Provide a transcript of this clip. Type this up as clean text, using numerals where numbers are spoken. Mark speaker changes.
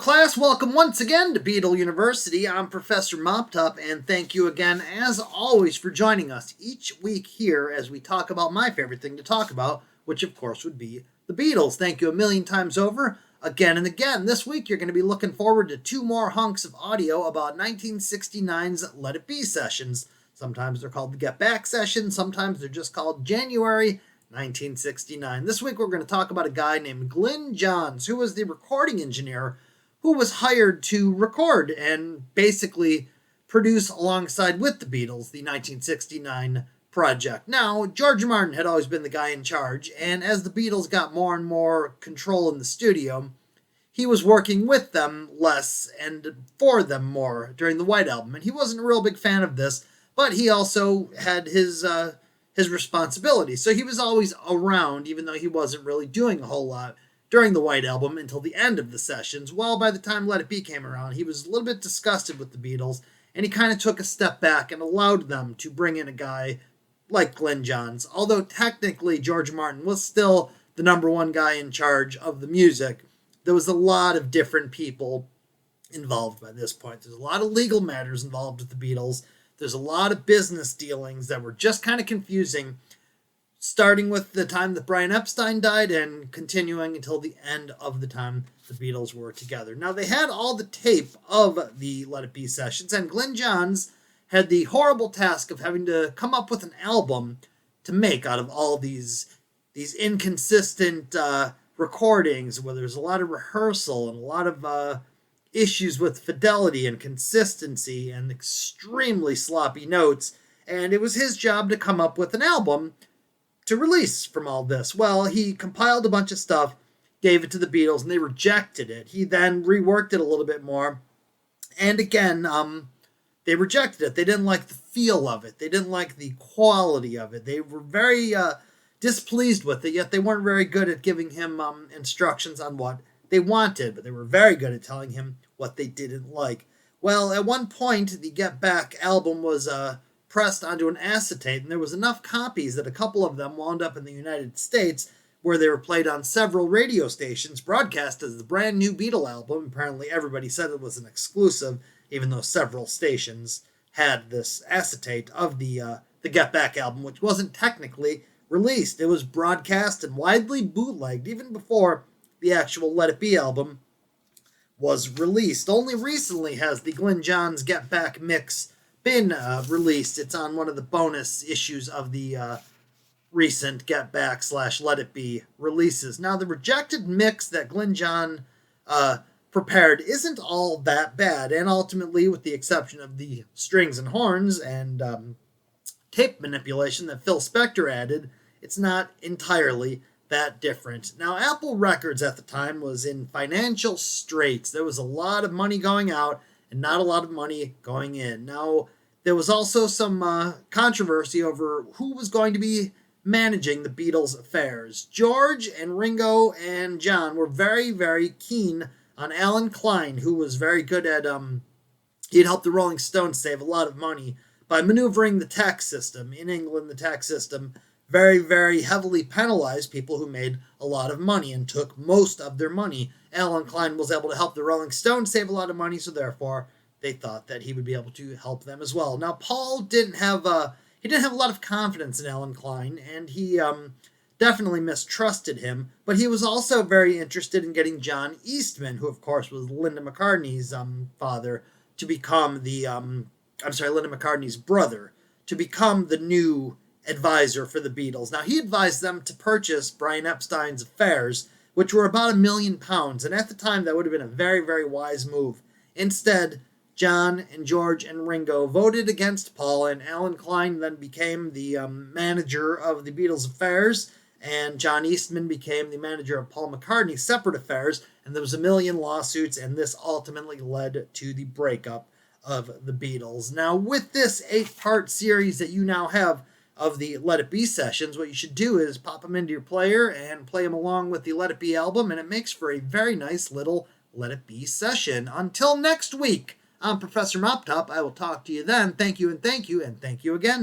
Speaker 1: class, welcome once again to Beetle University. I'm Professor Moptop, and thank you again, as always, for joining us each week here as we talk about my favorite thing to talk about, which of course would be the Beatles. Thank you a million times over, again and again. This week you're going to be looking forward to two more hunks of audio about 1969's Let It Be sessions. Sometimes they're called the Get Back sessions, sometimes they're just called January 1969. This week we're going to talk about a guy named Glyn Johns, who was the recording engineer who was hired to record and basically produce alongside with the Beatles the 1969 project. Now, George Martin had always been the guy in charge, and as the Beatles got more and more control in the studio, he was working with them less and for them more during the White Album, and he wasn't a real big fan of this, but he also had his responsibility. So he was always around, even though he wasn't really doing a whole lot during the White Album until the end of the sessions. Well, by the time Let It Be came around, he was a little bit disgusted with the Beatles, and he kind of took a step back and allowed them to bring in a guy like Glyn Johns. Although technically George Martin was still the number one guy in charge of the music, there was a lot of different people involved by this point. There's a lot of legal matters involved with the Beatles. There's a lot of business dealings that were just kind of confusing, starting with the time that Brian Epstein died and continuing until the end of the time the Beatles were together. Now, they had all the tape of the Let It Be sessions, and Glyn Johns had the horrible task of having to come up with an album to make out of all these inconsistent recordings, where there's a lot of rehearsal and a lot of issues with fidelity and consistency and extremely sloppy notes, and it was his job to come up with an album to release from all this. Well, he compiled a bunch of stuff, gave it to the Beatles, and they rejected it. He then reworked it a little bit more, and again, they rejected it. They didn't like the feel of it. They didn't like the quality of it. They were very displeased with it, yet they weren't very good at giving him instructions on what they wanted, but they were very good at telling him what they didn't like. Well, at one point, the Get Back album was pressed onto an acetate, and there was enough copies that a couple of them wound up in the United States, where they were played on several radio stations, broadcast as the brand new Beatle album. Apparently everybody said it was an exclusive, even though several stations had this acetate of the Get Back album, which wasn't technically released. It was broadcast and widely bootlegged even before the actual Let It Be album was released. Only recently has the Glyn Johns Get Back mix been released. It's on one of the bonus issues of the recent Get Back / Let It Be releases. Now, the rejected mix that Glyn John prepared isn't all that bad, and ultimately, with the exception of the strings and horns and tape manipulation that Phil Spector added, it's not entirely that different. Now, Apple Records at the time was in financial straits. There was a lot of money going out and not a lot of money going in. Now, there was also some controversy over who was going to be managing the Beatles' affairs. George and Ringo and John were very, very keen on Alan Klein, who was very good at, he'd helped the Rolling Stones save a lot of money by maneuvering the tax system. In England, the tax system very, very heavily penalized people who made a lot of money and took most of their money. Alan Klein was able to help the Rolling Stones save a lot of money, so therefore they thought that he would be able to help them as well. Now, Paul didn't have a lot of confidence in Alan Klein, and he definitely mistrusted him, but he was also very interested in getting John Eastman, who of course was Linda McCartney's father, to become Linda McCartney's brother, to become the new advisor for the Beatles. Now, he advised them to purchase Brian Epstein's affairs, which were about £1 million, and at the time that would have been a very, very wise move. Instead, John and George and Ringo voted against Paul, and Alan Klein then became the manager of the Beatles' affairs, and John Eastman became the manager of Paul McCartney's separate affairs, and there was a million lawsuits, and this ultimately led to the breakup of the Beatles. Now, with this 8-part series that you now have of the Let It Be sessions, what you should do is pop them into your player and play them along with the Let It Be album, and it makes for a very nice little Let It Be session. Until next week, I'm Professor Moptop. I will talk to you then. Thank you and thank you and thank you again.